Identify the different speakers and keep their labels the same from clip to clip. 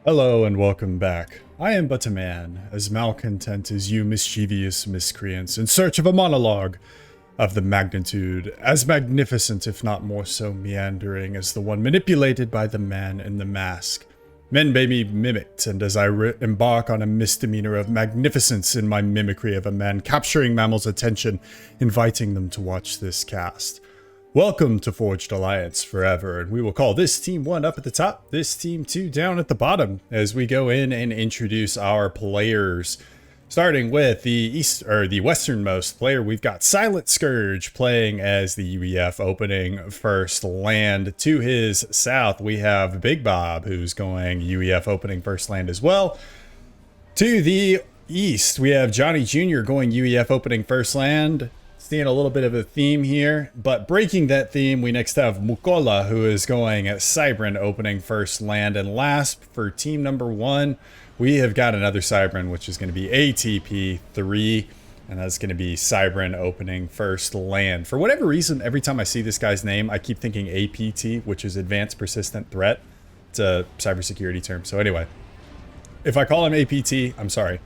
Speaker 1: Hello and welcome back. I am but a man, as malcontent as you mischievous miscreants, in search of a monologue of the magnitude as magnificent, if not more so meandering, as the one manipulated by the man in the mask. Men may be mimicked, and as I embark on a misdemeanor of magnificence in my mimicry of a man capturing mammals' attention, inviting them to watch this cast. Welcome to Forged Alliance Forever, and we will call this Team 1 up at the top, this Team 2 down at the bottom, as we go in and introduce our players. Starting with the westernmost player, we've got Silent Scourge playing as the UEF opening first land. To his south, we have Big Bob, who's going UEF opening first land as well. To the east, we have Johnny Jr. going UEF opening first land. Seeing a little bit of a theme here, but breaking that theme, we next have Mukola, who is going at Cybran opening first land. And last, for team number 1, we have got another Cybran, which is going to be ATP3, and that's going to be Cybran opening first land. For whatever reason, every time I see this guy's name, I keep thinking APT, which is Advanced Persistent Threat. It's a cybersecurity term. So anyway, if I call him APT, I'm sorry.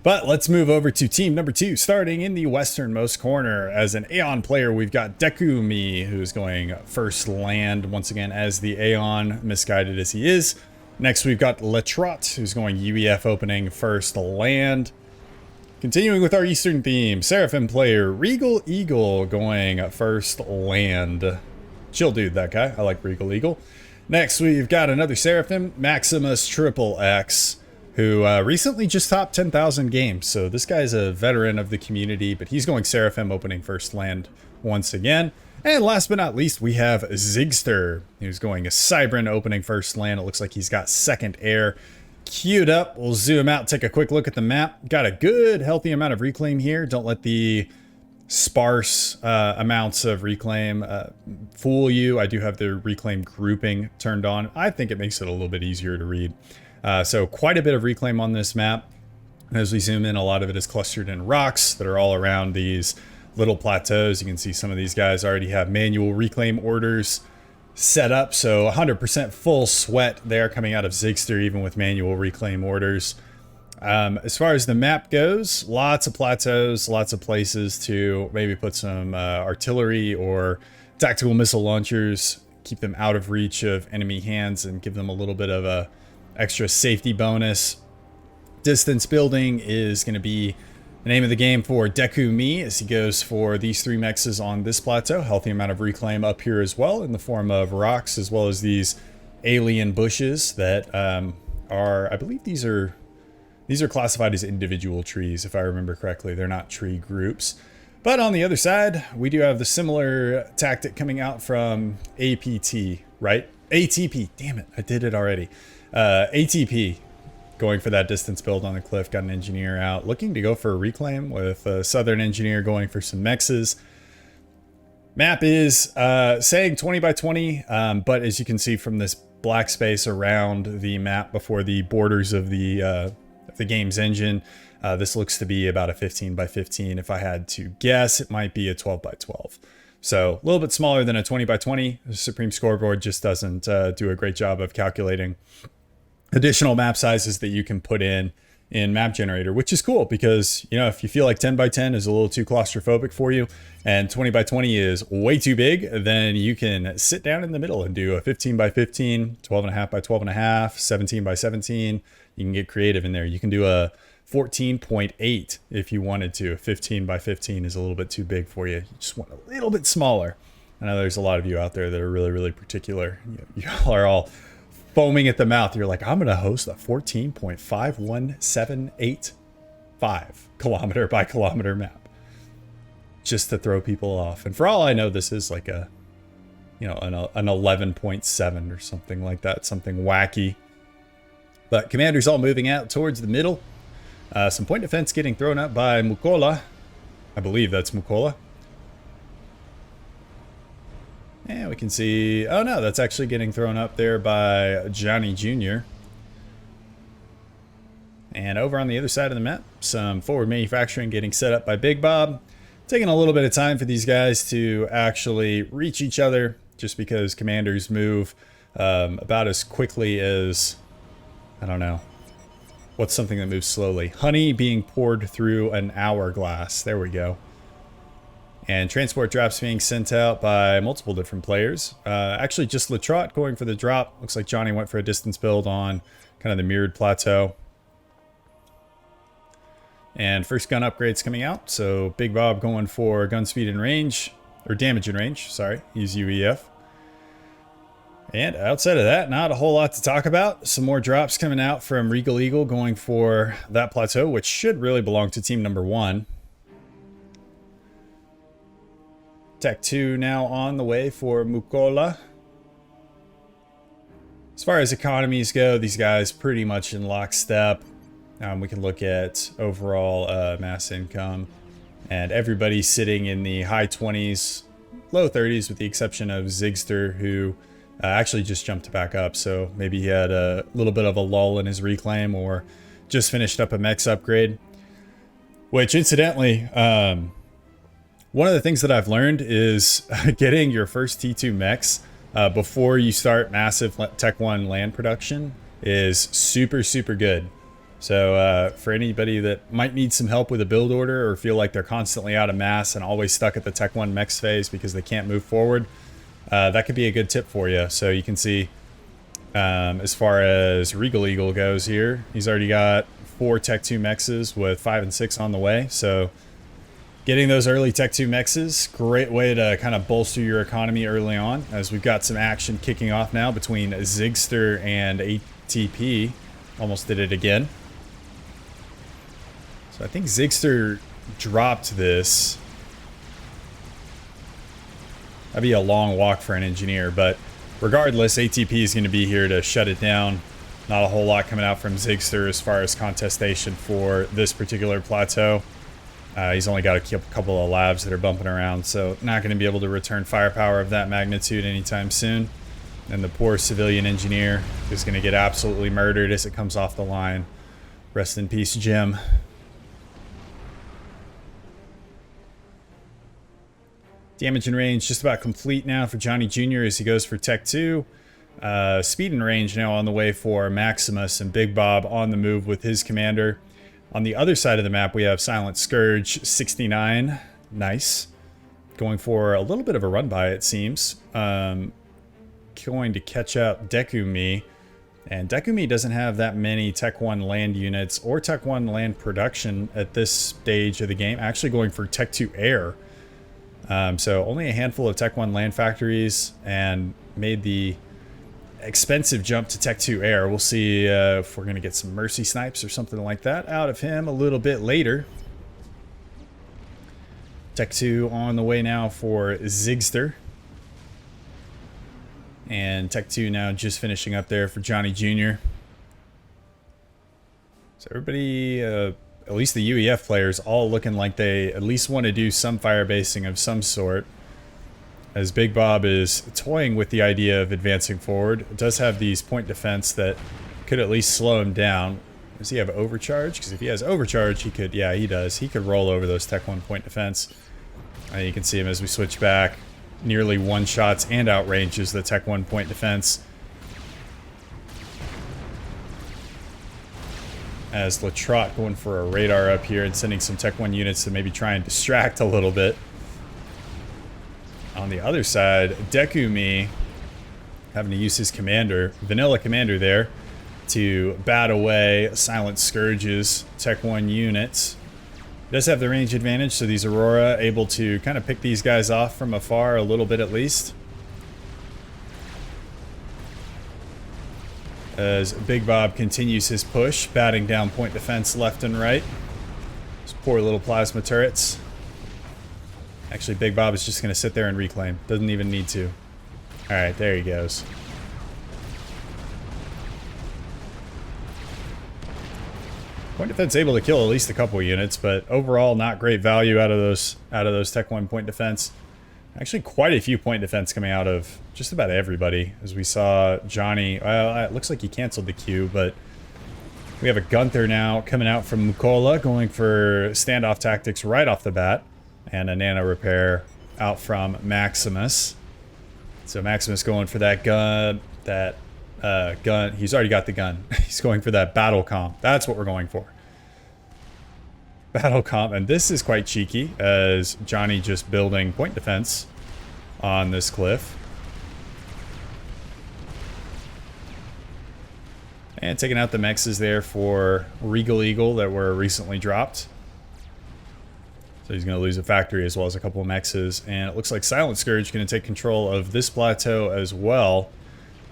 Speaker 1: But let's move over to team number 2, starting in the westernmost corner. As an Aeon player, we've got Dekumi, who's going first land once again as the Aeon, misguided as he is. Next, we've got Letrot, who's going UEF opening first land. Continuing with our eastern theme, Seraphim player Regal Eagle going first land. Chill dude, that guy. I like Regal Eagle. Next, we've got another Seraphim, Maximus Triple X, who recently just topped 10,000 games. So this guy's a veteran of the community, but he's going Seraphim opening first land once again. And last but not least, we have Zigster, who's going a Cybran opening first land. It looks like he's got second air queued up. We'll zoom out, take a quick look at the map. Got a good, healthy amount of reclaim here. Don't let the sparse amounts of reclaim fool you. I do have the reclaim grouping turned on. I think it makes it a little bit easier to read. So quite a bit of reclaim on this map. As we zoom in, a lot of it is clustered in rocks that are all around these little plateaus. You can see some of these guys already have manual reclaim orders set up. So 100% full sweat there coming out of Zigster, even with manual reclaim orders. As far as the map goes, lots of plateaus, lots of places to maybe put some artillery or tactical missile launchers, keep them out of reach of enemy hands and give them a little bit of a extra safety bonus. Distance building is going to be the name of the game for Dekumi as he goes for these 3 mexes on this plateau. Healthy amount of reclaim up here as well in the form of rocks, as well as these alien bushes that are, I believe these are classified as individual trees, if I remember correctly. They're not tree groups. But on the other side, we do have the similar tactic coming out from APT, right? ATP, damn it, I did it already. ATP going for that distance build on the cliff. Got an engineer out looking to go for a reclaim with a southern engineer going for some mexes. Map is saying 20 by 20, but as you can see from this black space around the map before the borders of the game's engine, this looks to be about a 15 by 15. If I had to guess, it might be a 12 by 12. So a little bit smaller than a 20 by 20. The Supreme Scoreboard just doesn't do a great job of calculating additional map sizes that you can put in Map Generator, which is cool because, you know, if you feel like 10 by 10 is a little too claustrophobic for you and 20 by 20 is way too big, then you can sit down in the middle and do a 15 by 15, 12 and a half by 12 and a half, 17 by 17. You can get creative in there. You can do a 14.8 if you wanted to. 15 by 15 is a little bit too big for you. You just want a little bit smaller. I know there's a lot of you out there that are really, really particular. You all are all foaming at the mouth. You're like, I'm going to host a 14.51785 kilometer by kilometer map just to throw people off. And for all I know, this is like a, you know, an 11.7 or something like that, something wacky. But commanders all moving out towards the middle. Some point defense getting thrown up by Mukola. I believe that's Mukola. And we can see, oh no, that's actually getting thrown up there by Johnny Jr. And over on the other side of the map, some forward manufacturing getting set up by Big Bob. Taking a little bit of time for these guys to actually reach each other, just because commanders move about as quickly as I don't know. What's something that moves slowly? Honey being poured through an hourglass. There we go. And transport drops being sent out by multiple different players. Actually, just Latrot going for the drop. Looks like Johnny went for a distance build on kind of the mirrored plateau. And first gun upgrades coming out. So Big Bob going for gun speed and range. Or damage and range, sorry. He's UEF. And outside of that, not a whole lot to talk about. Some more drops coming out from Regal Eagle going for that plateau, which should really belong to team number 1. Tech 2 now on the way for Mukola. As far as economies go, these guys pretty much in lockstep. We can look at overall mass income. And everybody's sitting in the high 20s, low 30s, with the exception of Zigster, who actually just jumped back up. So maybe he had a little bit of a lull in his reclaim or just finished up a mechs upgrade. Which, incidentally, one of the things that I've learned is getting your first T2 mechs before you start massive Tech 1 land production is super, super good. So for anybody that might need some help with a build order or feel like they're constantly out of mass and always stuck at the Tech 1 mechs phase because they can't move forward, that could be a good tip for you. So you can see as far as Regal Eagle goes here, he's already got 4 Tech 2 mexes with 5 and 6 on the way. So getting those early Tech 2 mexes, great way to kind of bolster your economy early on, as we've got some action kicking off now between Zigster and ATP. Almost did it again. So I think Zigster dropped this. That'd be a long walk for an engineer, but regardless, ATP is going to be here to shut it down. Not a whole lot coming out from Zigster as far as contestation for this particular plateau. He's only got a couple of labs that are bumping around, so not going to be able to return firepower of that magnitude anytime soon. And the poor civilian engineer is going to get absolutely murdered as it comes off the line. Rest in peace, Jim. Damage and range just about complete now for Johnny Jr. as he goes for Tech 2. Speed and range now on the way for Maximus, and Big Bob on the move with his commander. On the other side of the map, we have Silent Scourge 69. Nice. Going for a little bit of a run by, it seems. Going to catch up Dekumi. And Dekumi doesn't have that many Tech 1 land units or Tech 1 land production at this stage of the game. Actually going for Tech 2 air. So only a handful of Tech 1 land factories, and made the expensive jump to Tech 2 air. We'll see if we're going to get some mercy snipes or something like that out of him a little bit later. Tech 2 on the way now for Zigster. And Tech 2 now just finishing up there for Johnny Jr. So everybody, at least the UEF players, all looking like they at least want to do some fire basing of some sort. As Big Bob is toying with the idea of advancing forward. It does have these point defense that could at least slow him down. Does he have overcharge? Because if he has overcharge, he could, yeah, he does. He could roll over those Tech 1 point defense. You can see him as we switch back. Nearly one-shots and outranges the Tech 1 point defense. As Latrot going for a radar up here and sending some Tech 1 units to maybe try and distract a little bit. On the other side, Dekumi having to use his commander, vanilla commander there, to bat away Silent Scourge's Tech 1 units. Does have the range advantage, so these Aurora able to kind of pick these guys off from afar a little bit at least. As Big Bob continues his push, batting down point defense left and right. Those poor little plasma turrets. Actually, Big Bob is just going to sit there and reclaim. Doesn't even need to. Alright, there he goes. Point defense able to kill at least a couple units, but overall not great value out of those Tech 1 point defense. Actually, quite a few point defense coming out of just about everybody. As we saw Johnny, well, it looks like he canceled the queue, but we have a Gunther now coming out from Mukola, going for standoff tactics right off the bat. And a nano repair out from Maximus. So Maximus going for that gun, that gun. He's already got the gun. He's going for that battle comp. That's what we're going for. Battle comp. And this is quite cheeky, as Johnny just building point defense on this cliff. And taking out the mexes there for Regal Eagle that were recently dropped. So he's going to lose a factory as well as a couple of mexes. And it looks like Silent Scourge going to take control of this plateau as well.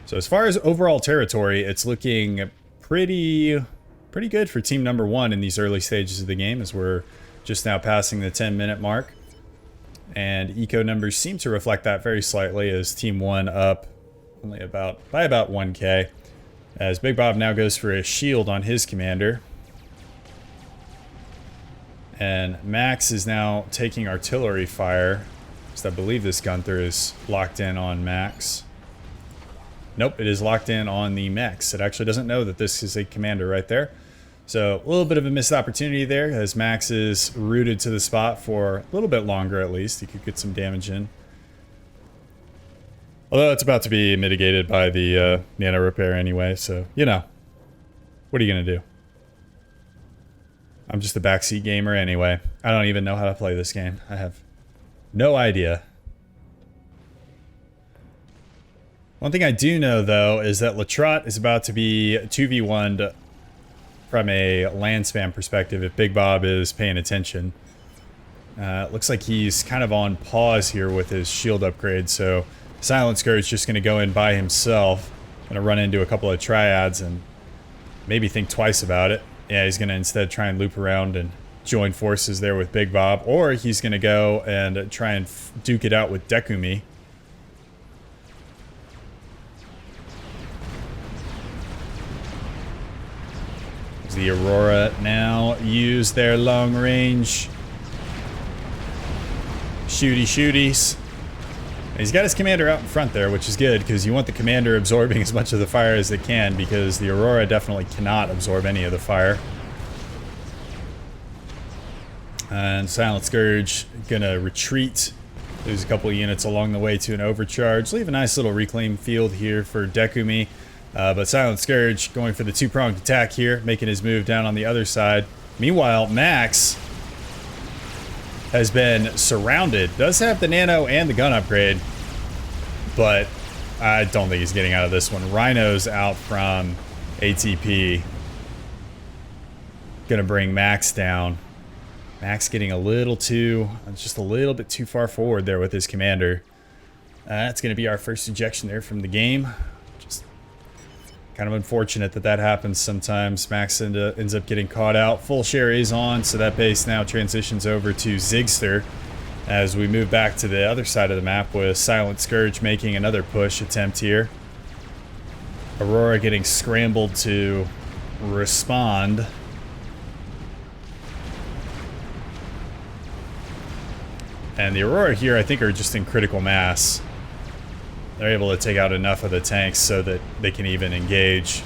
Speaker 1: So as far as overall territory, it's looking pretty good for team number 1 in these early stages of the game, as we're just now passing the 10-minute mark. And eco numbers seem to reflect that very slightly, as team 1 up only by about 1k. As Big Bob now goes for a shield on his commander. And Max is now taking artillery fire. So I believe this Gunther is locked in on Max. Nope, it is locked in on the Mex. It actually doesn't know that this is a commander right there. So a little bit of a missed opportunity there, as Max is rooted to the spot for a little bit longer at least. He could get some damage in. Although it's about to be mitigated by the nano repair anyway, so, you know. What are you going to do? I'm just a backseat gamer anyway. I don't even know how to play this game. I have no idea. One thing I do know, though, is that Latrot is about to be 2v1'd from a land spam perspective if Big Bob is paying attention. It looks like he's kind of on pause here with his shield upgrade, so Silent Scourge just going to go in by himself. Going to run into a couple of triads and maybe think twice about it. Yeah, he's going to instead try and loop around and join forces there with Big Bob. Or he's going to go and try and duke it out with Dekumi. The Aurora now use their long range shooties. He's got his commander out in front there, which is good, because you want the commander absorbing as much of the fire as it can, because the Aurora definitely cannot absorb any of the fire. And Silent Scourge gonna retreat. Lose a couple of units along the way to an overcharge. Leave a nice little reclaim field here for Dekumi. But Silent Scourge going for the two-pronged attack here, making his move down on the other side. Meanwhile, Max has been surrounded. Does have the nano and the gun upgrade, but I don't think he's getting out of this one. Rhino's out from ATP. Gonna bring Max down. Max getting just a little bit too far forward there with his commander. That's gonna be our first ejection there from the game. Kind of unfortunate that happens sometimes. Max ends up getting caught out. Full share is on, so that base now transitions over to Zigster as we move back to the other side of the map with Silent Scourge making another push attempt here. Aurora getting scrambled to respond. And the Aurora here, I think, are just in critical mass. They're able to take out enough of the tanks so that they can even engage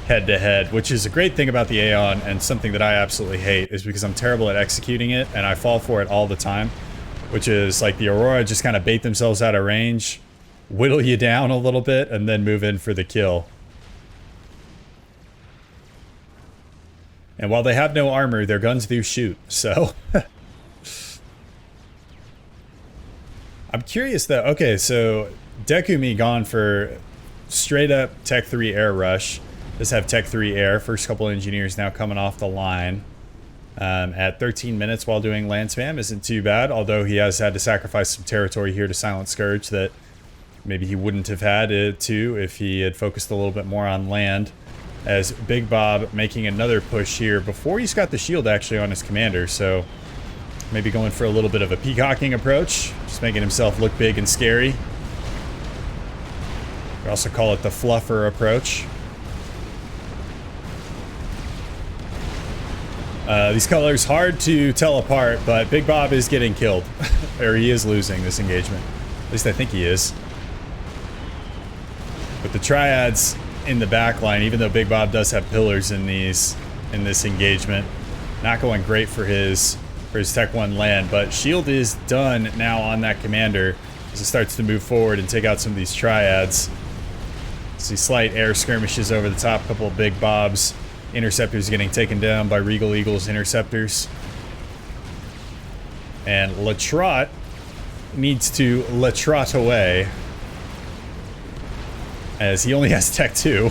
Speaker 1: head-to-head, which is a great thing about the Aeon, and something that I absolutely hate, is because I'm terrible at executing it, and I fall for it all the time, which is like the Aurora just kind of bait themselves out of range, whittle you down a little bit, and then move in for the kill. And while they have no armor, their guns do shoot, so... I'm curious though. Okay, so Dekumi gone for straight up Tech 3 air rush. Does have Tech 3 air. First couple engineers now coming off the line. At 13 minutes while doing land spam isn't too bad, although he has had to sacrifice some territory here to Silent Scourge that maybe he wouldn't have had to if he had focused a little bit more on land. As Big Bob making another push here before he's got the shield actually on his commander, so maybe going for a little bit of a peacocking approach, just making himself look big and scary. We also call it the fluffer approach. These colors hard to tell apart, but Big Bob is getting killed. Or he is losing this engagement. At least I think he is. With the triads in the back line, even though Big Bob does have pillars in this engagement, not going great for his Tech 1 land, but shield is done now on that commander as it starts to move forward and take out some of these triads. See slight air skirmishes over the top, couple of big bobs. Interceptors getting taken down by Regal Eagle's interceptors. And Latrot needs to Latrot away, as he only has Tech 2.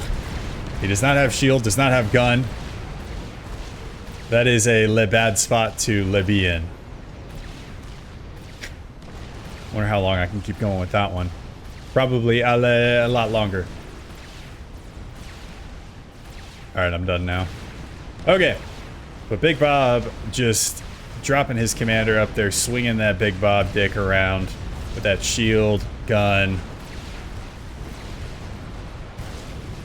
Speaker 1: He does not have shield, does not have gun. That is a bad spot to be in. Wonder how long I can keep going with that one. Probably a lot longer. Alright, I'm done now. Okay. But Big Bob just dropping his commander up there, swinging that Big Bob dick around with that shield, gun.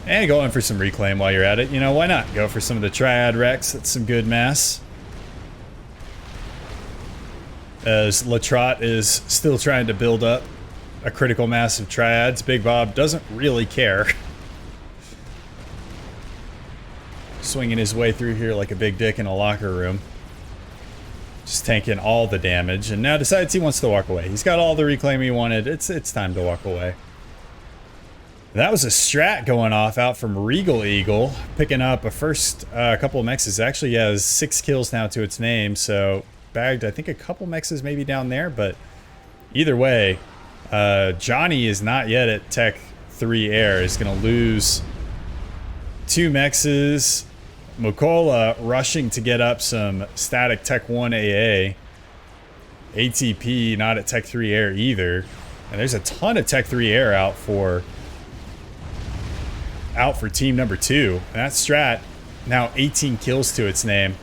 Speaker 1: And going for some reclaim while you're at it. You know, why not? Go for some of the Triad Rex. That's some good mass. As Latrot is still trying to build up a critical mass of Triads, Big Bob doesn't really care. Swinging his way through here like a big dick in a locker room. Just tanking all the damage, and now decides he wants to walk away. He's got all the reclaim he wanted. It's time to walk away. That was a strat going off out from Regal Eagle, picking up a first couple of mexes. Actually has 6 kills now to its name, so bagged I think a couple mexes maybe down there, but either way, Johnny is not yet at Tech 3 Air. Is going to lose 2 mexes. Mokola rushing to get up some static Tech 1 AA. ATP not at Tech 3 Air either. And there's a ton of Tech 3 Air out for team number 2. And that strat now 18 kills to its name.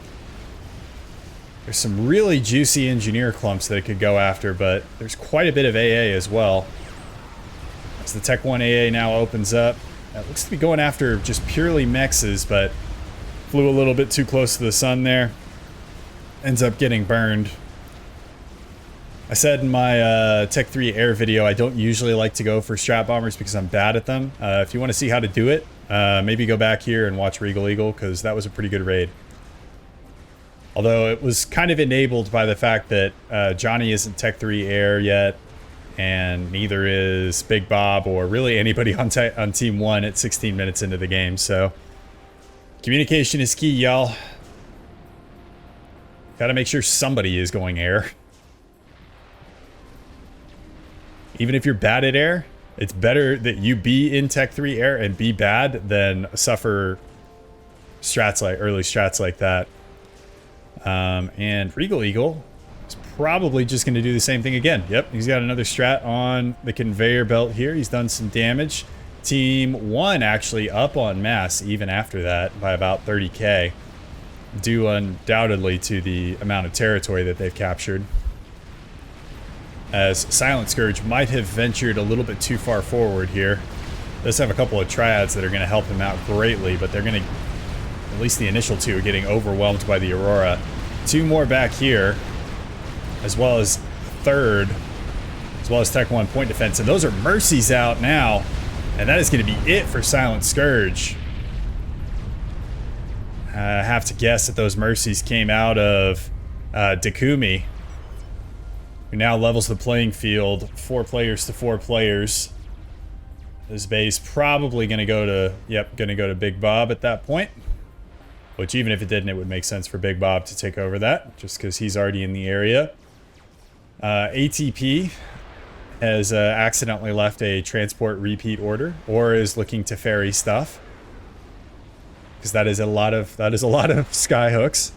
Speaker 1: There's some really juicy engineer clumps that it could go after, but there's quite a bit of AA as well. As the Tech 1 AA now opens up. That looks to be going after just purely mexes, but flew a little bit too close to the sun there. Ends up getting burned. I said in my Tech 3 Air video, I don't usually like to go for strat bombers because I'm bad at them. If you want to see how to do it, maybe go back here and watch Regal Eagle, because that was a pretty good raid. Although it was kind of enabled by the fact that Johnny isn't Tech 3 Air yet, and neither is Big Bob or really anybody on Team 1 at 16 minutes into the game, so communication is key, y'all. Gotta make sure somebody is going air. Even if you're bad at air, it's better that you be in Tech 3 Air and be bad than suffer strats like early strats like that. And Regal Eagle is probably just going to do the same thing again. Yep, he's got another strat on the conveyor belt here. He's done some damage. Team 1 actually up on mass even after that by about 30k, due undoubtedly to the amount of territory that they've captured. As Silent Scourge might have ventured a little bit too far forward here. Does have a couple of triads that are going to help him out greatly, but they're going to, at least the initial 2, are getting overwhelmed by the Aurora. 2 more back here, as well as third, as well as Tech 1 point defense, and those are Mercies out now, and that is going to be it for Silent Scourge. I have to guess that those Mercies came out of Dakumi, who now levels the playing field, 4 players to 4 players. This base probably going to go to, yep, going to go to Big Bob at that point. Which, even if it didn't, it would make sense for Big Bob to take over that, just because he's already in the area. ATP has accidentally left a transport repeat order, or is looking to ferry stuff, because that is a lot of skyhooks.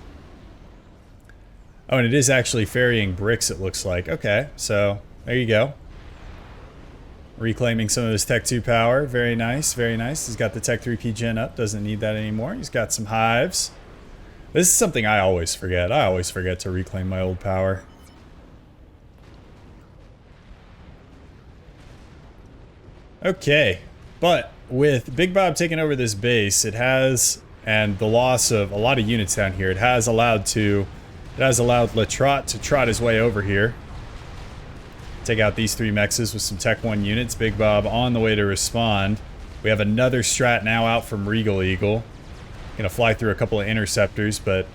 Speaker 1: Oh, and it is actually ferrying bricks, it looks like. Okay, so there you go. Reclaiming some of his Tech 2 power. Very nice, very nice. He's got the Tech 3P gen up. Doesn't need that anymore. He's got some hives. This is something I always forget. I always forget to reclaim my old power. Okay, but with Big Bob taking over this base, it has, and the loss of a lot of units down here, it has allowed Latrot to trot his way over here. Take out these 3 mexes with some Tech 1 units. Big Bob on the way to respond. We have another strat now out from Regal Eagle. Gonna fly through a couple of interceptors, but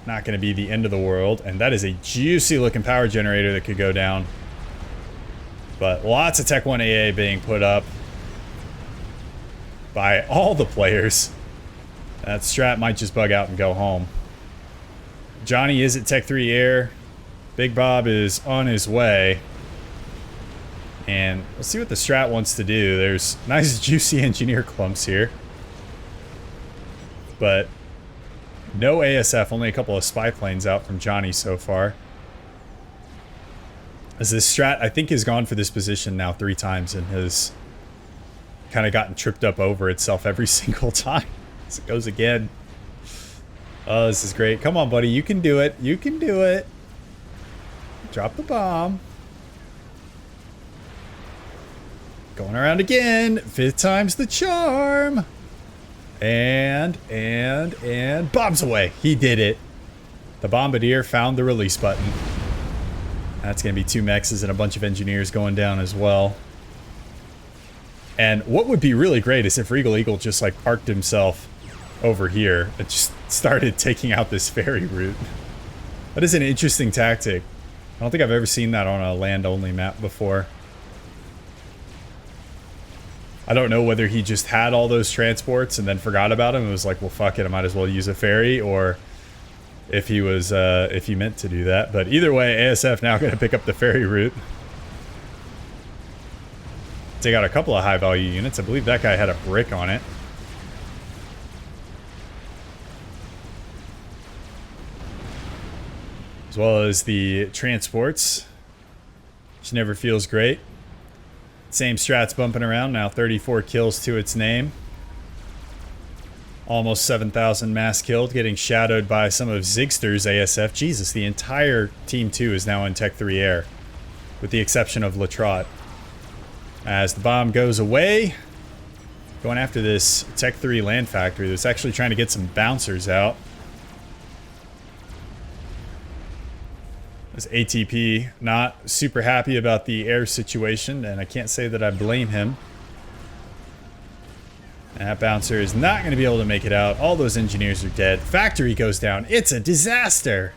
Speaker 1: not gonna be the end of the world. And that is a juicy looking power generator that could go down. But lots of Tech 1 AA being put up. by all the players. That strat might just bug out and go home. Johnny is at Tech 3 Air. Big Bob is on his way. And let's see what the strat wants to do. There's nice juicy engineer clumps here. But no ASF, only a couple of spy planes out from Johnny so far. As this strat, I think, has gone for this position now 3 times and has kind of gotten tripped up over itself every single time. As it goes again. Oh, this is great. Come on, buddy. You can do it. You can do it. Drop the bomb. Going around again. 5th time's the charm. And bombs away. He did it. The Bombardier found the release button. That's going to be 2 mexes and a bunch of engineers going down as well. And what would be really great is if Regal Eagle just like parked himself over here and just started taking out this ferry route. That is an interesting tactic. I don't think I've ever seen that on a land-only map before. I don't know whether he just had all those transports and then forgot about them and was like, well, fuck it, I might as well use a ferry, or if he was, if he meant to do that. But either way, ASF now going to pick up the ferry route. Take out a couple of high-value units. I believe that guy had a brick on it. As well as the transports, which never feels great. Same strats bumping around now. 34 kills to its name. Almost 7,000 mass killed, getting shadowed by some of Zigster's ASF. Jesus, the entire Team 2 is now in Tech 3 Air, with the exception of Latrot. As the bomb goes away, going after this Tech 3 land factory that's actually trying to get some bouncers out. This ATP not super happy about the air situation, and I can't say that I blame him. And that bouncer is not going to be able to make it out. All those engineers are dead. Factory goes down. It's a disaster.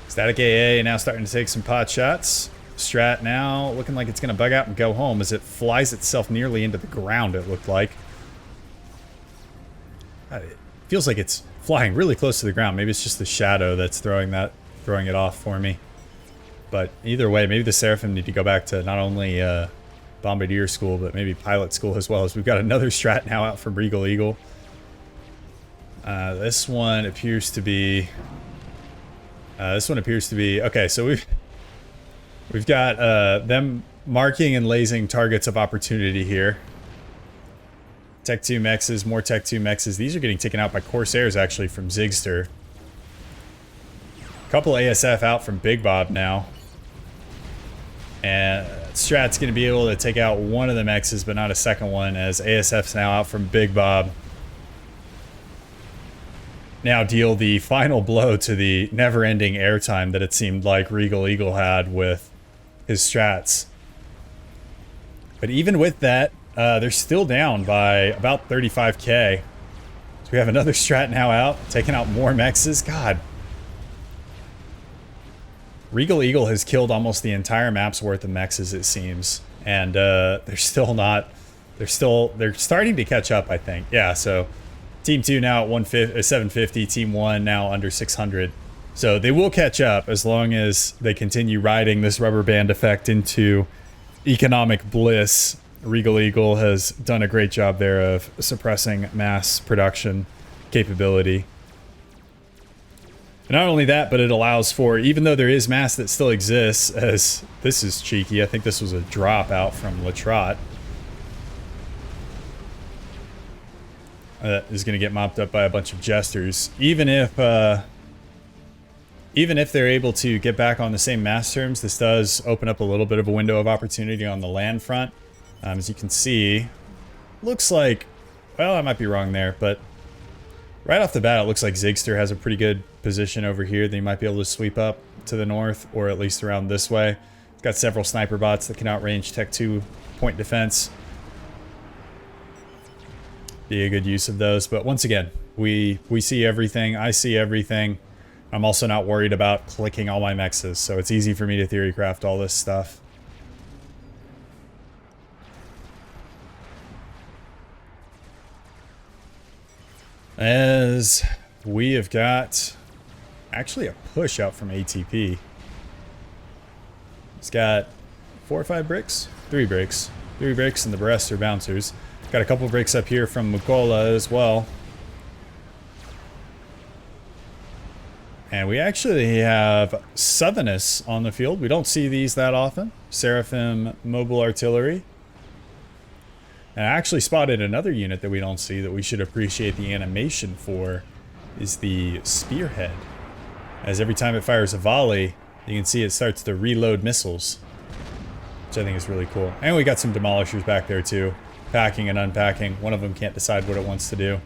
Speaker 1: Static AA now starting to take some pot shots. Strat now looking like it's going to bug out and go home as it flies itself nearly into the ground, it looked like. It feels like it's flying really close to the ground. Maybe it's just the shadow that's throwing it off for me. But either way, maybe the Seraphim need to go back to not only Bombardier school, but maybe pilot school as well, as we've got another strat now out from Regal Eagle. This one appears to be okay. So we've got them marking and lasing targets of opportunity here. Tech 2 mexes, more Tech 2 mexes. These are getting taken out by Corsairs actually from Zigster. Couple ASF out from Big Bob now. And Strat's going to be able to take out one of the mexes, but not a second one, as ASF's now out from Big Bob. Now deal the final blow to the never-ending airtime that it seemed like Regal Eagle had with his strats. But even with that, they're still down by about 35k. So we have another strat now out, taking out more mexes. God. Regal Eagle has killed almost the entire map's worth of mexes, it seems. And they're still not... They're starting to catch up, I think. Yeah, so Team 2 now at 750, Team 1 now under 600. So they will catch up as long as they continue riding this rubber band effect into economic bliss. Regal Eagle has done a great job there of suppressing mass production capability. And not only that, but it allows for, even though there is mass that still exists, as this is cheeky, I think this was a drop out from Latrot. Is going to get mopped up by a bunch of jesters. Even if they're able to get back on the same mass terms, this does open up a little bit of a window of opportunity on the land front. As you can see, looks like, well, I might be wrong there, but right off the bat, it looks like Zigster has a pretty good position over here. They might be able to sweep up to the north, or at least around this way. It's got several sniper bots that can outrange Tech 2 point defense. Be a good use of those, but once again, we see everything. I see everything. I'm also not worried about clicking all my mexes, so it's easy for me to theory craft all this stuff. As we have got actually a push out from ATP. It's got 4 or 5 bricks? 3 bricks. 3 bricks and the rest are bouncers. Got a couple bricks up here from Mukola as well. And we actually have Southernness on the field. We don't see these that often. Seraphim Mobile Artillery. And I actually spotted another unit that we don't see that we should appreciate the animation for, is the Spearhead. As every time it fires a volley, you can see it starts to reload missiles, which I think is really cool. And we got some demolishers back there too, packing and unpacking. One of them can't decide what it wants to do.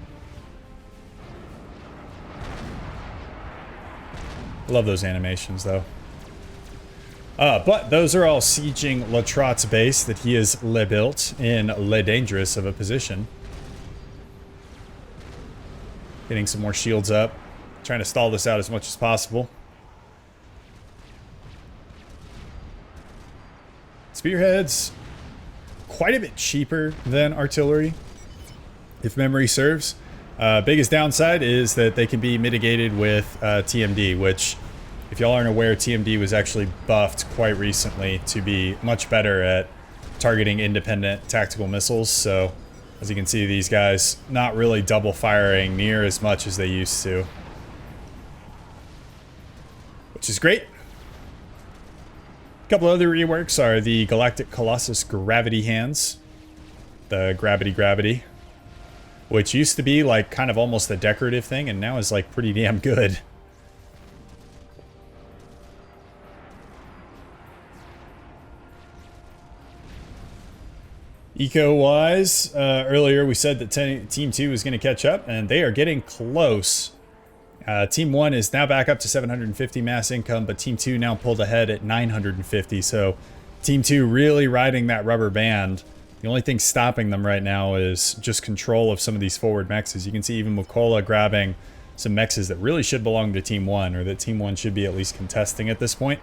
Speaker 1: Love those animations though. But those are all sieging Latrot's base that he has built in Le Dangerous of a position. Getting some more shields up. Trying to stall this out as much as possible. Spearheads, quite a bit cheaper than artillery, if memory serves. Biggest downside is that they can be mitigated with TMD, which, if y'all aren't aware, TMD was actually buffed quite recently to be much better at targeting independent tactical missiles. So, as you can see, these guys not really double firing near as much as they used to, which is great. A couple other reworks are the Galactic Colossus Gravity Hands, the Gravity, which used to be like kind of almost a decorative thing and now is like pretty damn good. Eco-wise, earlier we said that Team 2 was going to catch up, and they are getting close. Team 1 is now back up to 750 mass income, but Team 2 now pulled ahead at 950, so Team 2 really riding that rubber band. The only thing stopping them right now is just control of some of these forward mexes. You can see even Mukola grabbing some mexes that really should belong to Team 1, or that Team 1 should be at least contesting at this point.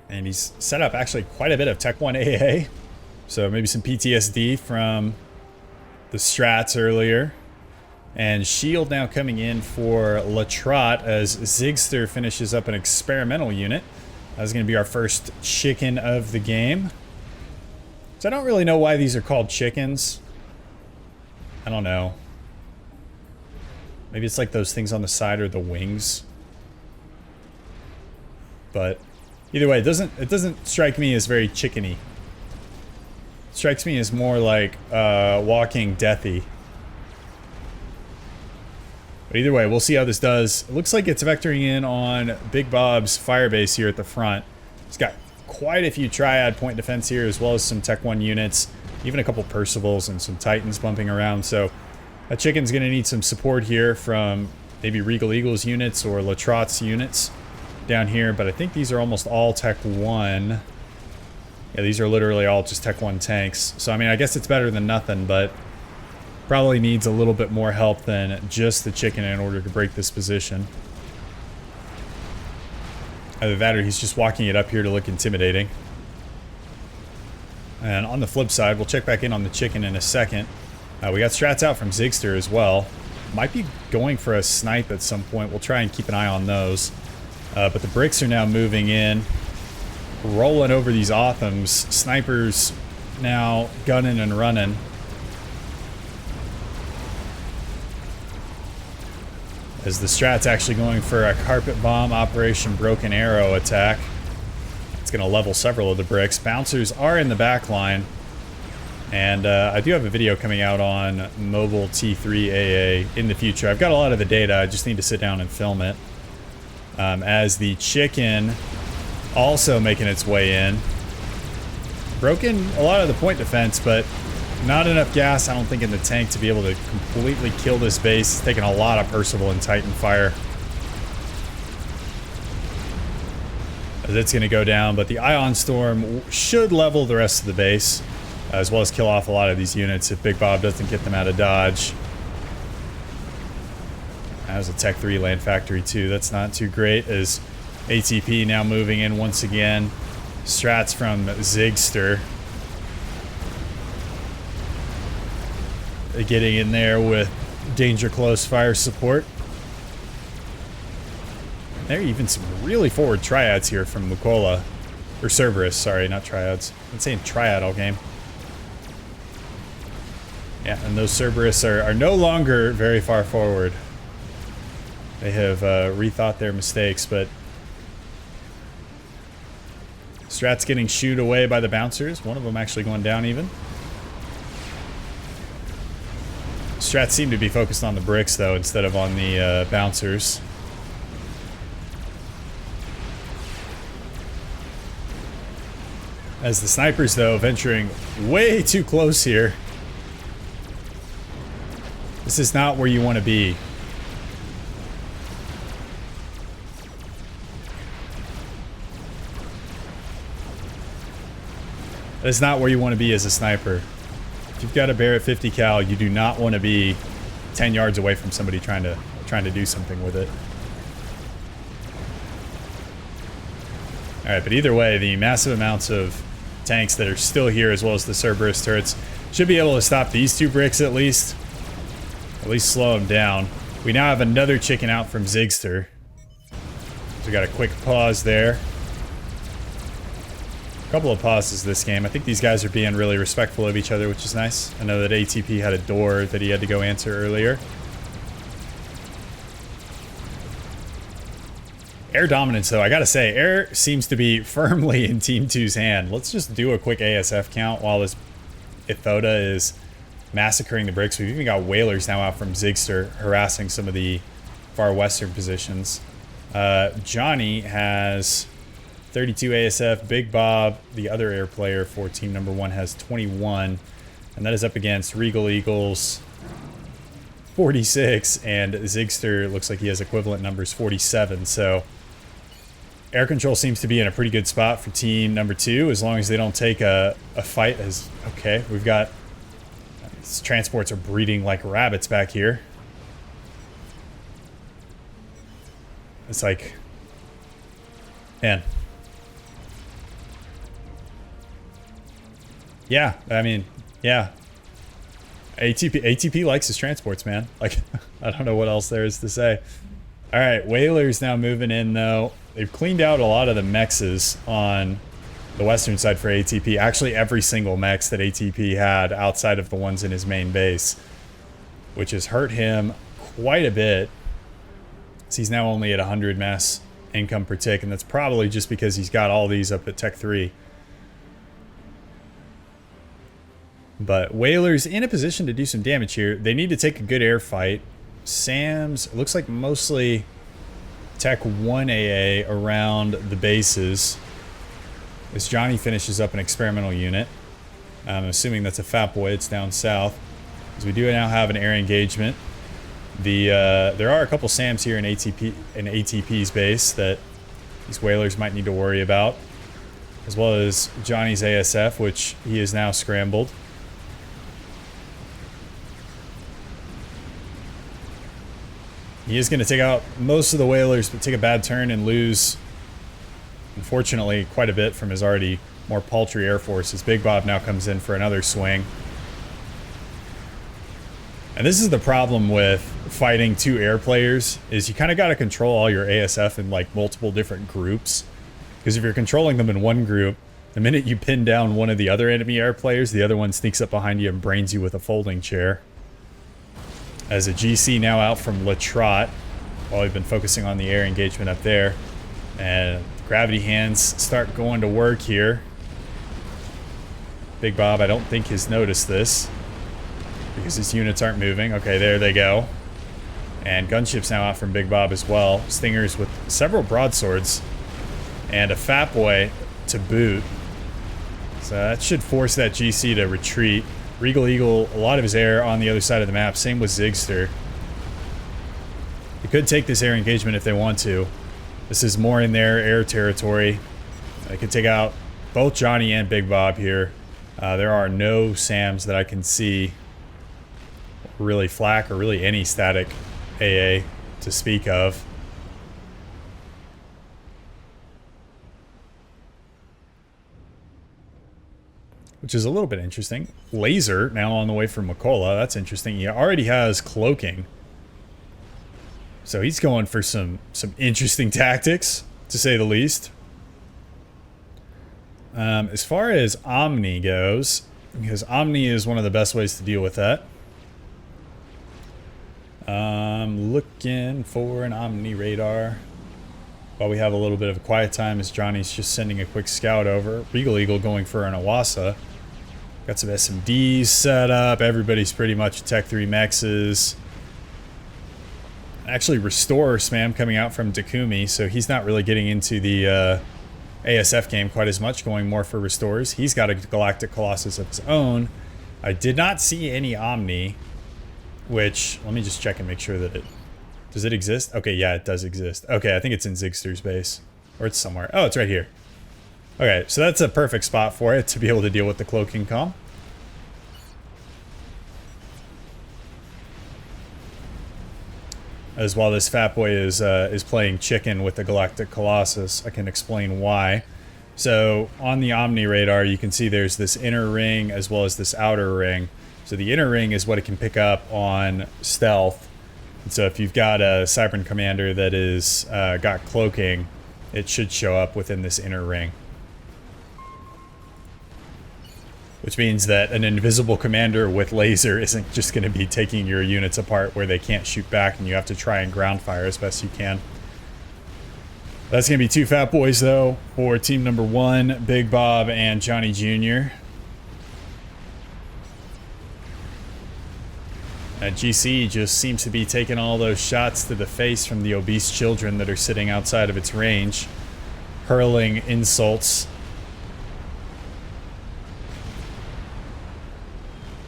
Speaker 1: And he's set up actually quite a bit of Tech 1 AA. So maybe some PTSD from the strats earlier. And shield now coming in for Latrot as Zigster finishes up an experimental unit. That's going to be our first chicken of the game. So I don't really know why these are called chickens. I don't know. Maybe it's like those things on the side or the wings. But either way, it doesn't strike me as very chickeny. It strikes me as more like walking deathy. But either way, we'll see how this does. It looks like it's vectoring in on Big Bob's firebase here at the front. It's got quite a few Triad point defense here, as well as some Tech 1 units, even a couple Percivals and some Titans bumping around. So that chicken's going to need some support here from maybe Regal Eagle's units or Latrot's units down here. But I think these are almost all Tech 1. Yeah, these are literally all just Tech 1 tanks. So, I mean, I guess it's better than nothing, but probably needs a little bit more help than just the chicken in order to break this position. Either that or he's just walking it up here to look intimidating. And on the flip side, we'll check back in on the chicken in a second. We got strats out from Zigster as well. Might be going for a snipe at some point. We'll try and keep an eye on those. But the bricks are now moving in, rolling over these Othams. Snipers now gunning and running. As the strat's actually going for a carpet bomb Operation Broken Arrow attack. It's going to level several of the bricks. Bouncers are in the back line. And I do have a video coming out on mobile T3 AA in the future. I've got a lot of the data. I just need to sit down and film it. As the chicken also making its way in. Broken a lot of the point defense, but not enough gas, I don't think, in the tank to be able to completely kill this base. It's taking a lot of Percival and Titan fire. As it's going to go down, but the Ion Storm should level the rest of the base, as well as kill off a lot of these units if Big Bob doesn't get them out of dodge. That was a Tech 3 land factory too. That's not too great, as ATP now moving in once again. Strats from Zigster. Getting in there with danger close fire support. There are even some really forward triads here from Mukola. Or Cerberus, sorry, not triads. I've been saying triad all game. Yeah, and those Cerberus are no longer very far forward. They have rethought their mistakes, but Strat's getting shooed away by the bouncers. One of them actually going down even. Strats seem to be focused on the bricks, though, instead of on the bouncers. As the snipers, though, venturing way too close here. This is not where you want to be. That's not where you want to be as a sniper. If you've got a Barrett 50 cal, you do not want to be 10 yards away from somebody trying to do something with it. Alright, but either way, the massive amounts of tanks that are still here, as well as the Cerberus turrets, should be able to stop these two bricks at least. At least slow them down. We now have another chicken out from Zigster. So we got a quick pause there. A couple of pauses this game. I think these guys are being really respectful of each other, which is nice. I know that ATP had a door that he had to go answer earlier. Air dominance, though, I gotta say, air seems to be firmly in Team 2's hand. Let's just do a quick ASF count while this Ithoda is massacring the bricks. We've even got whalers now out from Zigster harassing some of the far western positions. Johnny has 32 ASF. Big Bob, the other air player for team number 1, has 21. And that is up against Regal Eagles, 46. And Zigster looks like he has equivalent numbers, 47. So air control seems to be in a pretty good spot for team number 2, as long as they don't take a fight as... Okay, we've got... These transports are breeding like rabbits back here. It's like... Man... Yeah, I mean, yeah. ATP likes his transports, man. Like, I don't know what else there is to say. Alright, whalers now moving in, though. They've cleaned out a lot of the mexes on the western side for ATP. Actually, every single mex that ATP had outside of the ones in his main base, which has hurt him quite a bit. So he's now only at 100 mess income per tick, and that's probably just because he's got all these up at Tech 3. But whalers in a position to do some damage here. They need to take a good air fight. Sam's, it looks like mostly Tech 1 AA around the bases. As Johnny finishes up an experimental unit. I'm assuming that's a FAF boy. It's down south. As we do now have an air engagement. There are a couple SAMs here in ATP's base that these whalers might need to worry about. As well as Johnny's ASF, which he is now scrambled. He is going to take out most of the whalers, but take a bad turn and lose, unfortunately, quite a bit from his already more paltry air force, as Big Bob now comes in for another swing. And this is the problem with fighting two air players, is you kind of got to control all your ASF in like multiple different groups. Because if you're controlling them in one group, the minute you pin down one of the other enemy air players, the other one sneaks up behind you and brains you with a folding chair. As a GC now out from Latrot, while we've been focusing on the air engagement up there. And gravity hands start going to work here. Big Bob, I don't think, has noticed this, because his units aren't moving. Okay, there they go. And gunships now out from Big Bob as well. Stingers with several broadswords. And a Fat Boy to boot. So that should force that GC to retreat. Regal Eagle, a lot of his air on the other side of the map. Same with Zigster. They could take this air engagement if they want to. This is more in their air territory. They could take out both Johnny and Big Bob here. There are no SAMs that I can see, really flak or really any static AA to speak of. which is a little bit interesting. Laser now on the way from Makola. That's interesting. He already has cloaking. So he's going for some interesting tactics, to say the least. As far as Omni goes, because Omni is one of the best ways to deal with that. Looking for an Omni radar. While we have a little bit of a quiet time as Johnny's just sending a quick scout over. Regal Eagle going for an Awasa. Got some SMDs set up. Everybody's pretty much Tech 3 mexes. Actually, Restore spam coming out from Takumi, so he's not really getting into the ASF game quite as much, going more for Restores. He's got a Galactic Colossus of his own. I did not see any Omni, which, let me just check and make sure that it... Does it exist? Okay, yeah, it does exist. Okay, I think it's in Zigster's base. Or it's somewhere. Oh, it's right here. Okay, so that's a perfect spot for it to be able to deal with the cloaking comm. As while this fat boy is playing chicken with the Galactic Colossus, I can explain why. So on the Omni radar, you can see there's this inner ring as well as this outer ring. So the inner ring is what it can pick up on stealth. And so if you've got a Cybern commander that is got cloaking, it should show up within this inner ring. Which means that an invisible commander with laser isn't just going to be taking your units apart where they can't shoot back and you have to try and ground fire as best you can. That's going to be two fat boys though for team number 1, Big Bob and Johnny Jr. GC just seems to be taking all those shots to the face from the obese children that are sitting outside of its range, hurling insults.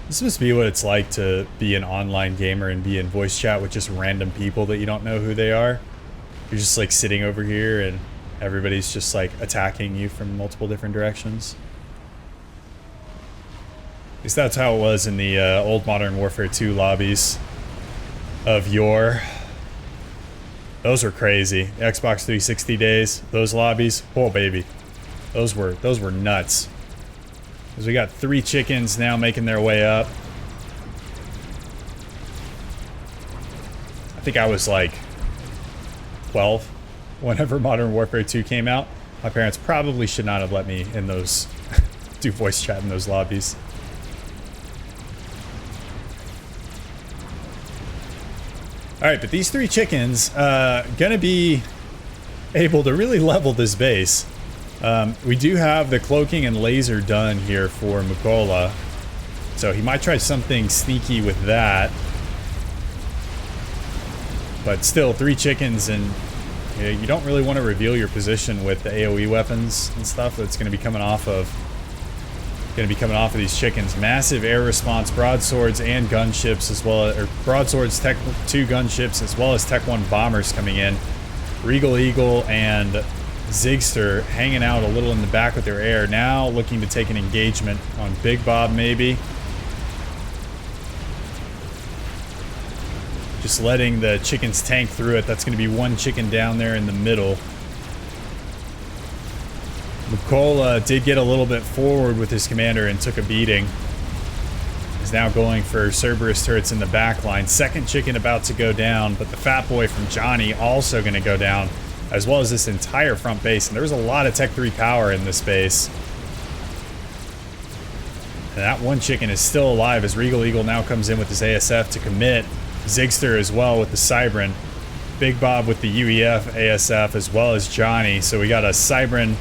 Speaker 1: This must be what it's like to be an online gamer and be in voice chat with just random people that you don't know who they are. You're just like sitting over here and everybody's just like attacking you from multiple different directions. At least that's how it was in the old Modern Warfare 2 lobbies of yore. Those were crazy. Xbox 360 days, those lobbies, oh baby. Those were nuts. Because we got 3 chickens now making their way up. I think I was like 12 whenever Modern Warfare 2 came out. My parents probably should not have let me in those do voice chat in those lobbies. Alright, but these 3 chickens gonna be able to really level this base. We do have the cloaking and laser done here for Makola. So he might try something sneaky with that. But still, 3 chickens and you don't really want to reveal your position with the AoE weapons and stuff that's going to be coming off of these chickens. Massive air response broadswords and gunships as well, or broadswords, Tech 2 gunships as well as Tech 1 bombers coming in. Regal Eagle and Zigster hanging out a little in the back with their air. Now looking to take an engagement on Big Bob maybe. Just letting the chickens tank through it. That's going to be 1 chicken down there in the middle. Makola did get a little bit forward with his commander and took a beating. He's now going for Cerberus turrets in the back line. 2nd chicken about to go down, but the fat boy from Johnny also going to go down, as well as this entire front base. And there's a lot of Tech 3 power in this base. And that 1 chicken is still alive as Regal Eagle now comes in with his ASF to commit. Zigster as well with the Cybern. Big Bob with the UEF ASF as well as Johnny. So we got a Cybern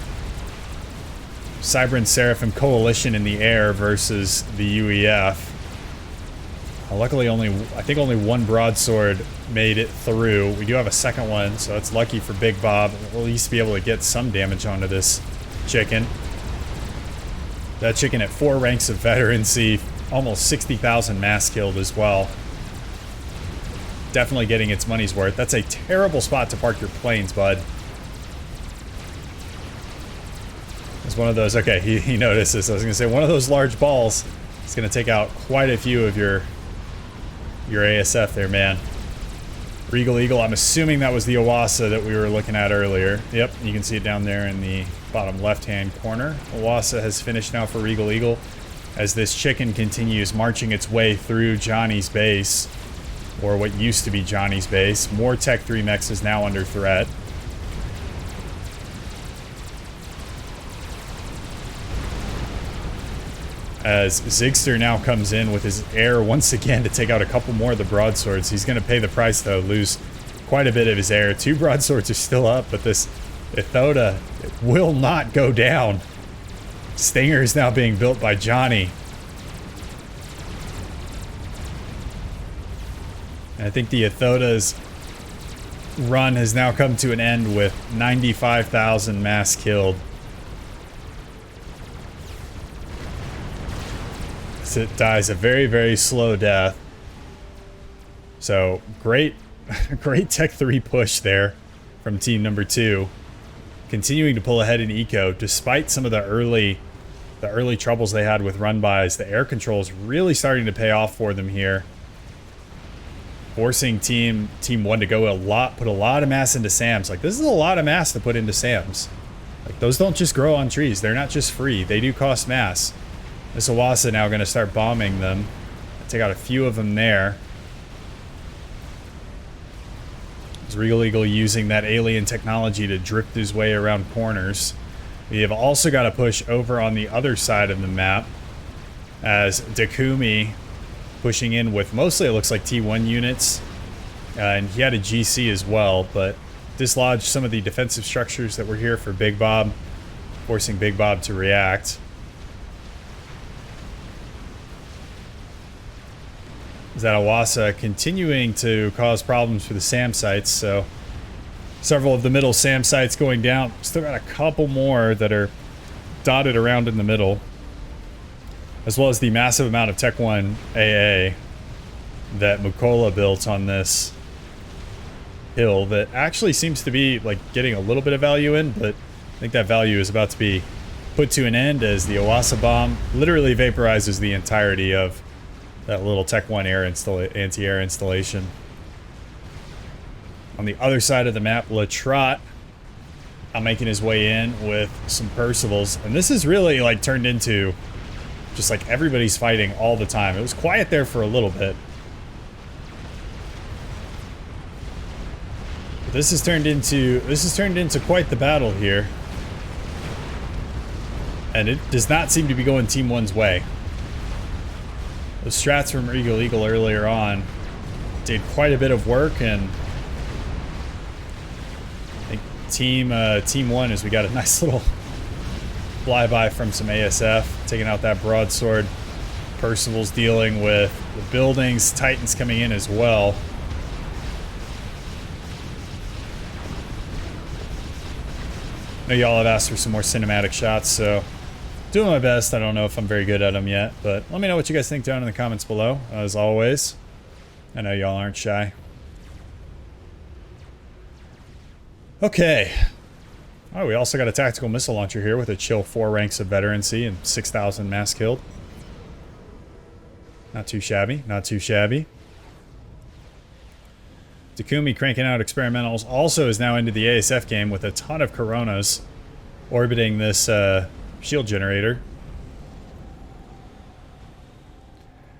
Speaker 1: Seraphim coalition in the air versus the UEF. Luckily I think only 1 broadsword made it through. We do have a 2nd one, so that's lucky for Big Bob. We'll at least be able to get some damage onto this chicken. That chicken at 4 ranks of veterancy, almost 60,000 mass killed as well. Definitely getting its money's worth. That's a terrible spot to park your planes, bud. It's one of those, okay, he noticed this. I was going to say, one of those large balls is going to take out quite a few of your ASF there, man. Regal Eagle, I'm assuming that was the Awasa that we were looking at earlier. Yep, you can see it down there in the bottom left-hand corner. Awasa has finished now for Regal Eagle. as this chicken continues marching its way through Johnny's base, or what used to be Johnny's base. More Tech 3 mechs is now under threat. As Zigster now comes in with his air once again to take out a couple more of the broadswords. He's going to pay the price, though, lose quite a bit of his air. 2 broadswords are still up, but this Ithota will not go down. Stinger is now being built by Johnny. And I think the Ithota's run has now come to an end with 95,000 mass killed. It dies a very, very slow death. So great Tech 3 push there from team number 2. Continuing to pull ahead in eco despite some of the early troubles they had with run bys. The air control is really starting to pay off for them here. Forcing team 1 to go put a lot of mass into SAMs. Like, this is a lot of mass to put into SAMs. Like, those don't just grow on trees. They're not just free. They do cost mass. This Awasa now going to start bombing them. Take out a few of them there. Is Regal Eagle using that alien technology to drift his way around corners. We have also got to push over on the other side of the map as Dakumi pushing in with mostly, it looks like, T1 units. And he had a GC as well, but dislodged some of the defensive structures that were here for Big Bob, forcing Big Bob to react. Awasa continuing to cause problems for the SAM sites, so several of the middle SAM sites going down. Still got a couple more that are dotted around in the middle, as well as the massive amount of Tech 1 AA that Mukola built on this hill that actually seems to be like getting a little bit of value in, but I think that value is about to be put to an end as the Awasa bomb literally vaporizes the entirety of that little Tech 1 anti-air installation. On the other side of the map, Latrot making his way in with some Percivals. And this is really like turned into just like everybody's fighting all the time. It was quiet there for a little bit. But this has turned into quite the battle here. And it does not seem to be going Team 1's way. Those strats from Regal Eagle earlier on did quite a bit of work, and I think Team 1 as we got a nice little flyby from some ASF, taking out that broadsword. Percival's dealing with the buildings, Titans coming in as well. I know y'all have asked for some more cinematic shots, so doing my best. I don't know if I'm very good at them yet, but let me know what you guys think down in the comments below. As always, I know y'all aren't shy. Okay. Oh, we also got a tactical missile launcher here with a chill 4 ranks of veterancy and 6,000 mass killed. Not too shabby, not too shabby. Takumi cranking out experimentals also is now into the ASF game with a ton of Coronas orbiting this shield generator.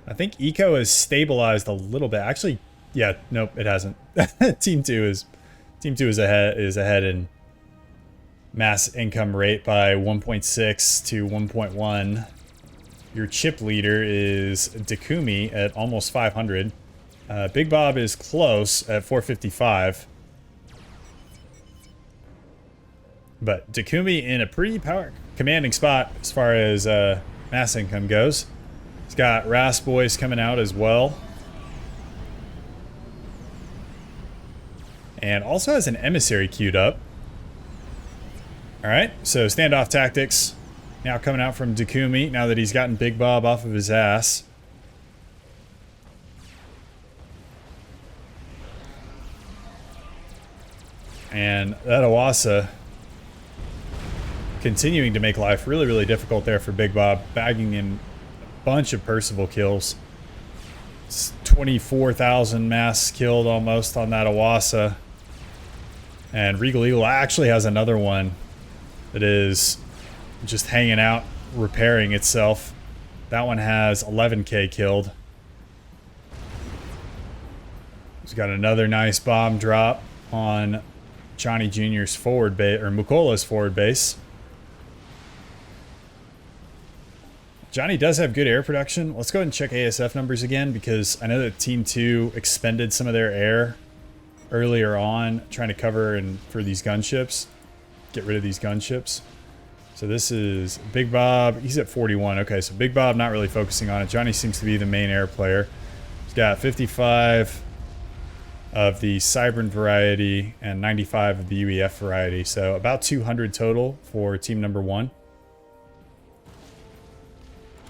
Speaker 1: I think Eco has stabilized a little bit. Actually, yeah, nope, it hasn't. Team 2 is ahead in mass income rate by 1.6 to 1.1. Your chip leader is Dakumi at almost 500. Big Bob is close at 455. But Dakumi in a pretty commanding spot as far as mass income goes. He's got Ras Boys coming out as well. And also has an emissary queued up. Alright, so standoff tactics now coming out from Dakumi now that he's gotten Big Bob off of his ass. And that Awasa continuing to make life really, really difficult there for Big Bob, bagging in a bunch of Percival kills. It's 24,000 mass killed almost on that Awasa. And Regal Eagle actually has another one that is just hanging out, repairing itself. That one has 11k killed. He's got another nice bomb drop on Johnny Jr.'s forward base, or Mukola's forward base. Johnny does have good air production. Let's go ahead and check ASF numbers again, because I know that Team 2 expended some of their air earlier on trying to cover and for these gunships. Get rid of these gunships. So this is Big Bob. He's at 41. Okay, so Big Bob not really focusing on it. Johnny seems to be the main air player. He's got 55 of the Cybern variety and 95 of the UEF variety. So about 200 total for team number 1.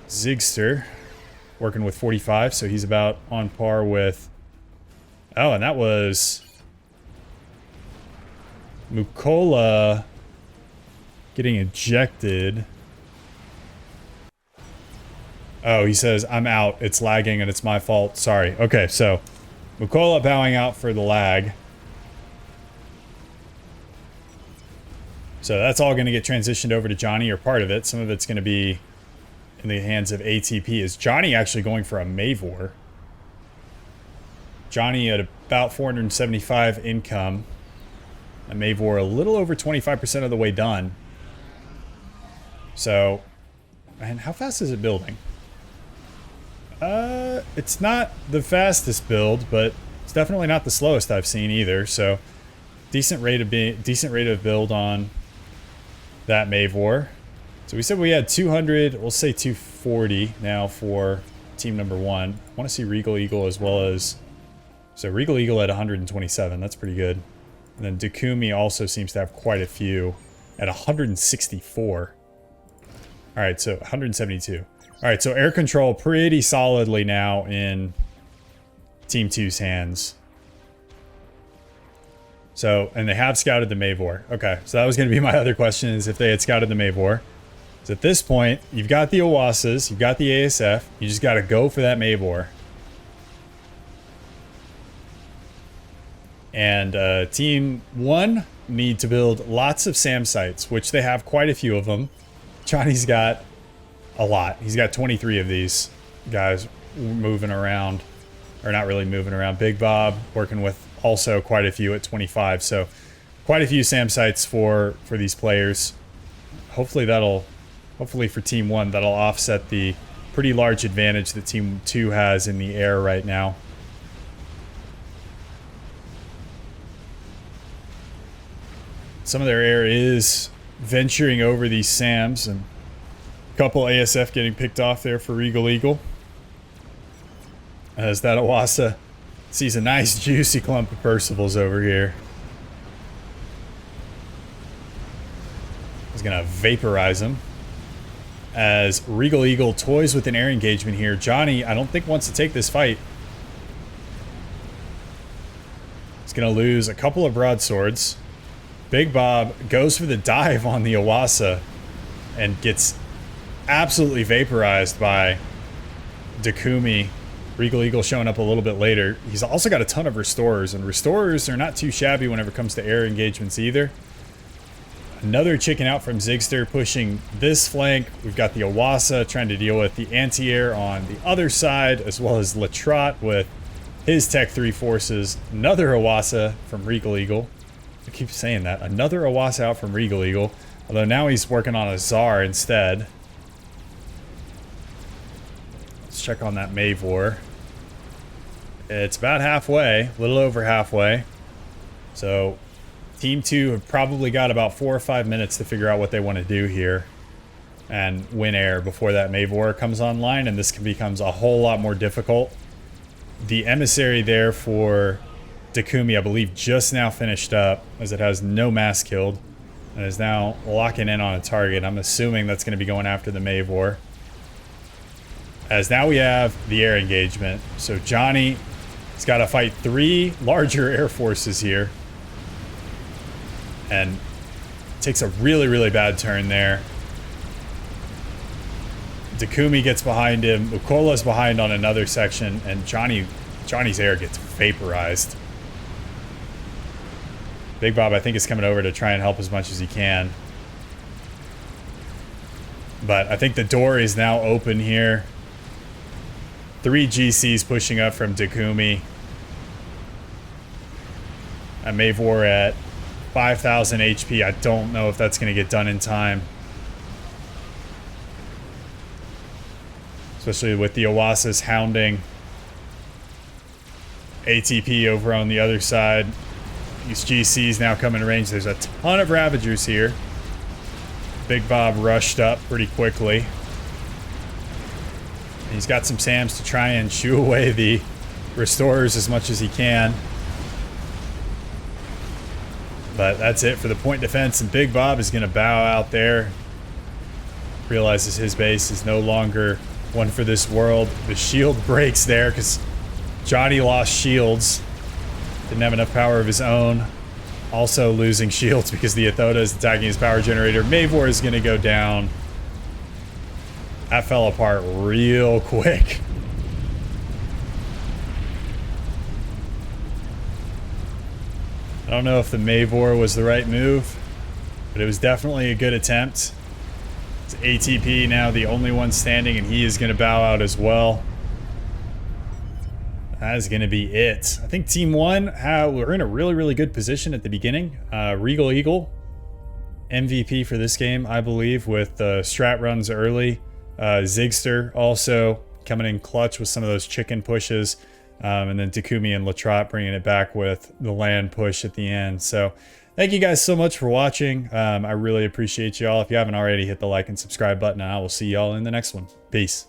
Speaker 1: Zigster working with 45, so he's about on par with... Oh, and that was Mukola getting ejected. Oh, he says, I'm out. It's lagging and it's my fault. Sorry. Okay, so Mukola bowing out for the lag. So that's all going to get transitioned over to Johnny, or part of it. Some of it's going to be in the hands of ATP. Is Johnny actually going for a Mavor? Johnny at about 475 income. A Mavor a little over 25% of the way done. So, and how fast is it building? It's not the fastest build, but it's definitely not the slowest I've seen either. So, decent rate of build on that Mavor. So we said we had 200, we'll say 240 now for team number 1. I want to see Regal Eagle as well as... So Regal Eagle at 127, that's pretty good. And then Dakumi also seems to have quite a few at 164. Alright, so 172. Alright, so air control pretty solidly now in Team 2's hands. So, and they have scouted the Mavor. Okay, so that was going to be my other question, is if they had scouted the Mavor. So at this point, you've got the Owasas, you've got the ASF, you just got to go for that Mavor. And Team 1 need to build lots of SAM sites, which they have quite a few of them. Johnny's got a lot. He's got 23 of these guys moving around. Or not really moving around. Big Bob working with also quite a few at 25. So quite a few SAM sites for these players. Hopefully for Team 1, that'll offset the pretty large advantage that Team 2 has in the air right now. Some of their air is venturing over these SAMs, and a couple ASF getting picked off there for Regal Eagle. As that Owasa sees a nice juicy clump of Percivals over here. He's gonna vaporize him. As Regal Eagle toys with an air engagement here. Johnny, I don't think wants to take this fight. He's gonna lose a couple of broadswords. Big Bob goes for the dive on the Owasa and gets absolutely vaporized by Dakumi. Regal Eagle showing up a little bit later. He's also got a ton of restorers, and restorers are not too shabby whenever it comes to air engagements either. Another chicken out from Zigster pushing this flank. We've got the Owasa trying to deal with the anti-air on the other side, as well as Latrot with his Tech 3 forces. Another Owasa from Regal Eagle. I keep saying that. Another Owasa out from Regal Eagle. Although now he's working on a Tsar instead. Let's check on that Mavor. It's about halfway. A little over halfway. So Team 2 have probably got about 4 or 5 minutes to figure out what they want to do here. And win air before that Mavor comes online. And this becomes a whole lot more difficult. The emissary there for Dakumi, I believe, just now finished up, as it has no mass killed, and is now locking in on a target. I'm assuming that's going to be going after the Mavor. As now we have the air engagement. So Johnny has got to fight 3 larger air forces here. And takes a really, really bad turn there. Dakumi gets behind him. Ukola's behind on another section, and Johnny's air gets vaporized. Big Bob, I think, is coming over to try and help as much as he can. But I think the door is now open here. 3 GCs pushing up from Takumi. And Mavor at 5,000 HP. I don't know if that's going to get done in time. Especially with the Owasas hounding ATP over on the other side. These GCs now come in range. There's a ton of Ravagers here. Big Bob rushed up pretty quickly. He's got some SAMs to try and shoo away the Restorers as much as he can. But that's it for the point defense, and Big Bob is going to bow out there. Realizes his base is no longer one for this world. The shield breaks there because Johnny lost shields. Didn't have enough power of his own. Also losing shields because the Athota is attacking his power generator. Mavor is going to go down. That fell apart real quick. I don't know if the Mavor was the right move, but it was definitely a good attempt. It's ATP now the only one standing, and he is going to bow out as well. That is going to be it. I think Team 1, we're in a really good position at the beginning. Regal Eagle, MVP for this game, I believe, with strat runs early. Zigster also coming in clutch with some of those chicken pushes. And then Takumi and Latrot bringing it back with the land push at the end. So thank you guys so much for watching. I really appreciate y'all. If you haven't already, hit the like and subscribe button, and I will see y'all in the next one. Peace.